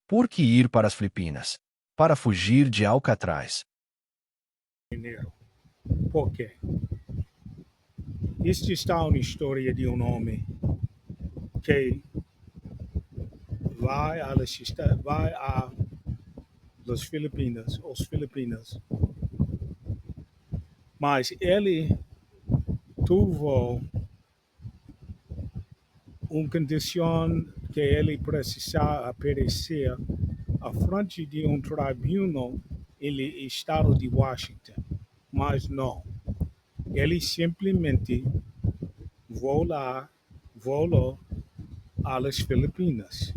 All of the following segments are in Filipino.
Por que ir para as Filipinas? Para fugir de Alcatraz. Por quê? Isto está uma história de um homem que vai a las Filipinas, os Filipinas, mas ele tuvo uma condição que ele precisava aparecer à frente de um tribunal no estado de Washington, mas não. Ele simplesmente volou às Filipinas.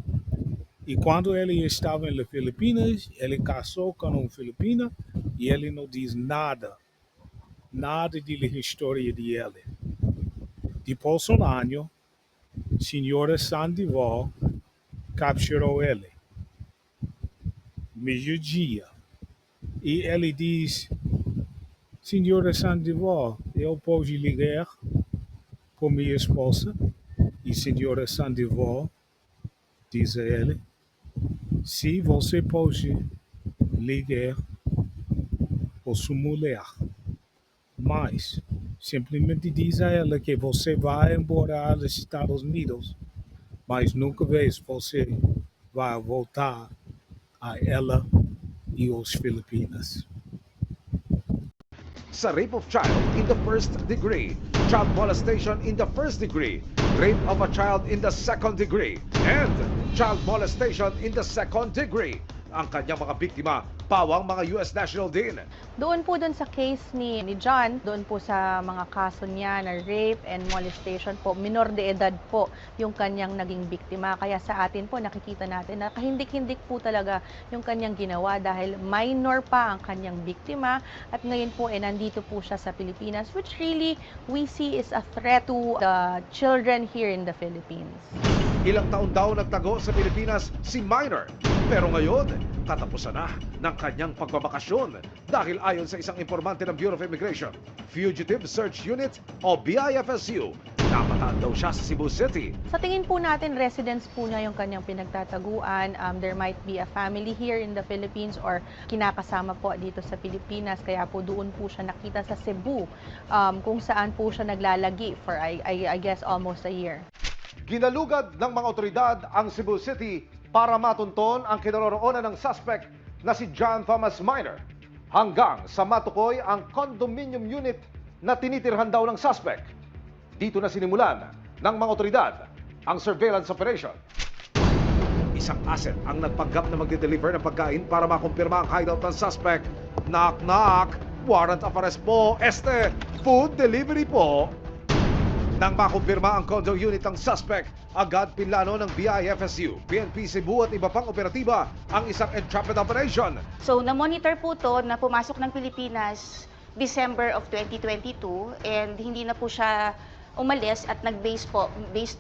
E quando ele estava nas Filipinas, ele casou com uma filipina e ele não diz nada da história dele. Depois de um ano, senhora Sandoval capturou ele, meio-dia. E ele diz, senhora Sandoval, eu posso ligar para minha esposa? E senhora Sandoval diz a ele, se você pode ligar para sua mulher, mas simplesmente diz a ela que você vai embora aos Estados Unidos, mas nunca mais você vai voltar a ela e os Filipinas. Sa rape of child in the first degree, child molestation in the first degree, rape of a child in the second degree, and child molestation in the second degree. Ang kanyang mga biktima, pawang mga US national din. Doon po sa case ni John, doon po sa mga kaso niya na rape and molestation po, minor de edad po yung kanyang naging biktima. Kaya sa atin po nakikita natin na kahindik-hindik po talaga yung kanyang ginawa dahil minor pa ang kanyang biktima at ngayon po nandito po siya sa Pilipinas, which really we see is a threat to the children here in the Philippines. Ilang taon daw nagtago sa Pilipinas si minor. Pero ngayon, katapusan na ng kanyang pagbabakasyon dahil ayon sa isang informante ng Bureau of Immigration, Fugitive Search Unit o BIFSU, napataan daw siya sa Cebu City. Sa tingin po natin, residence po niya yung kanyang pinagtataguan. There might be a family here in the Philippines or kinakasama po dito sa Pilipinas. Kaya po doon po siya nakita sa Cebu kung saan po siya naglalagi for I guess almost a year. Ginalugad ng mga otoridad ang Cebu City para matunton ang kinaroroonan ng suspect na si John Thomas Minor hanggang sa matukoy ang condominium unit na tinitirhan daw ng suspect. Dito na sinimulan ng mga otoridad ang surveillance operation. Isang asset ang nagpanggap na magde-deliver ng pagkain para makumpirma ang hideout ng suspect. Knock knock, warrant of arrest po, food delivery po. Nang makumpirma ang condo unit ng suspect, agad pinlano ng BIFSU, PNP Cebu at iba pang operatiba ang isang entrapment operation. So na-monitor po to na pumasok ng Pilipinas December of 2022 and hindi na po siya umalis at based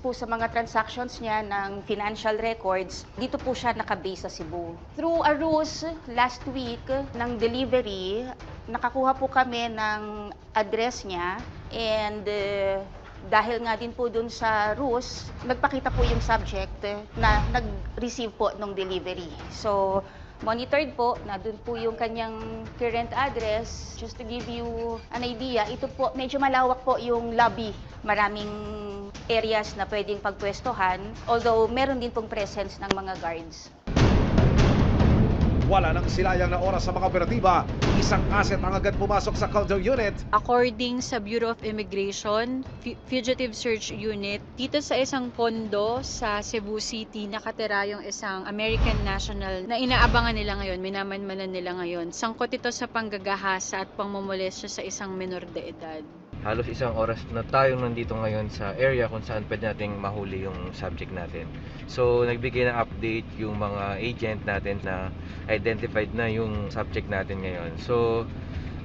po sa mga transactions niya ng financial records, dito po siya nakabase sa Cebu. Through a ruse last week ng delivery, nakakuha po kami ng address niya and dahil nga din po dun sa ruse, nagpakita po yung subject na nag-receive po ng delivery. So, monitored po na dun po yung kanyang current address. Just to give you an idea, ito po, medyo malawak po yung lobby. Maraming areas na pwedeng pagpwestohan, although meron din pong presence ng mga guards. Wala nang silayang na oras sa mga operatiba, isang asset ang agad pumasok sa condo unit. According sa Bureau of Immigration, Fugitive Search Unit, dito sa isang kondo sa Cebu City, nakatira yung isang American national na inaabangan nila ngayon, minamanmanan nila ngayon. Sangkot ito sa panggagahasa at pangmumolestya sa isang minor de edad. Halos isang oras na tayong nandito ngayon sa area kung saan pwede nating mahuli yung subject natin. So nagbigay ng update yung mga agent natin na identified na yung subject natin ngayon. So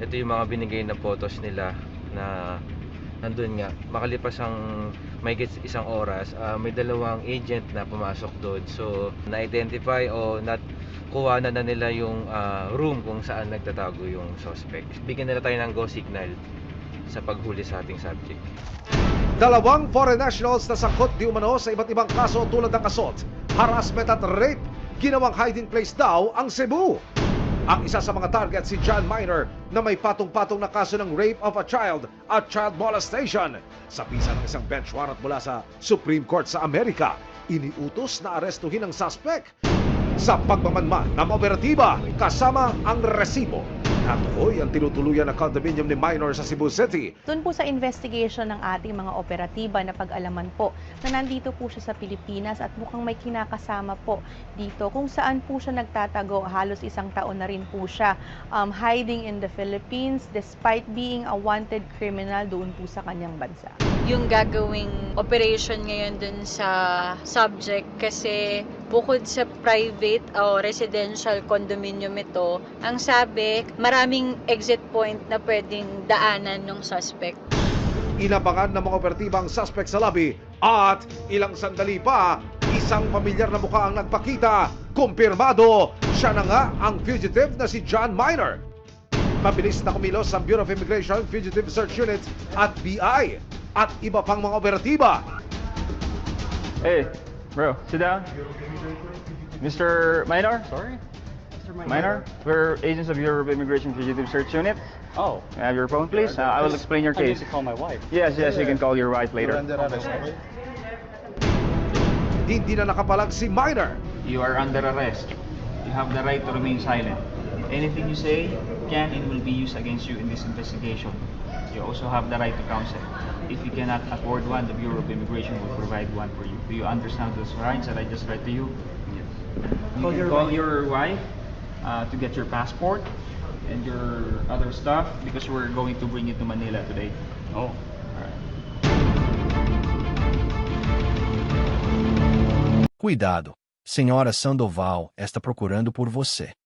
ito yung mga binigay na photos nila na nandun nga. Makalipas ang mahigit isang oras, may dalawang agent na pumasok doon. So na-identify o kuha na nila yung room kung saan nagtatago yung suspect. Bigyan nila tayo ng go signal sa paghuli sa ating subject. Dalawang foreign nationals na sangkot di umano sa iba't ibang kaso tulad ng assault, harassment at rape ginawang hiding place daw ang Cebu. Ang isa sa mga target si John Minor na may patong-patong na kaso ng rape of a child at child molestation. Sa bisa ng isang bench warrant mula sa Supreme Court sa Amerika, iniutos na arestuhin ang suspect sa pagmamanman ng operatiba kasama ang resibo. Natukoy ang tinutuluyan na condominium ni Minor sa Cebu City. Doon po sa investigation ng ating mga operatiba na pag-alaman po na nandito po siya sa Pilipinas at mukhang may kinakasama po dito kung saan po siya nagtatago. Halos 1 taon na rin po siya hiding in the Philippines despite being a wanted criminal doon po sa kanyang bansa. Yung gagawing operation ngayon dun sa subject kasi bukod sa private o residential condominium ito, ang sabi, maraming exit point na pwedeng daanan ng suspect. Inabangan ng mga operatiba ang suspect sa lobby at ilang sandali pa, isang pamilyar na mukha ang nagpakita. Kumpirmado, siya na nga ang fugitive na si John Minor. Mabilis na kumilos ang Bureau of Immigration, Fugitive Search Unit at BI at iba pang mga operatiba. Hey, bro, sit down. Mr. Minor? Sorry? Mr. Minor? We're agents of Bureau of Immigration Fugitive Search Unit. Oh. May I have your phone, please? I will explain your I need case. to call my wife. Yes, you can call your wife later. Hindi na nakapalag si Minor. You are under arrest. You have the right to remain silent. Anything you say can and will be used against you in this investigation. You also have the right to counsel. If you cannot afford one, the Bureau of Immigration will provide one for you. Do you understand those rights that I just read to you? Yes. You can call your wife to get your passport and your other stuff because we're going to bring you to Manila today. Oh, alright. Cuidado. Senhora Sandoval está procurando por você.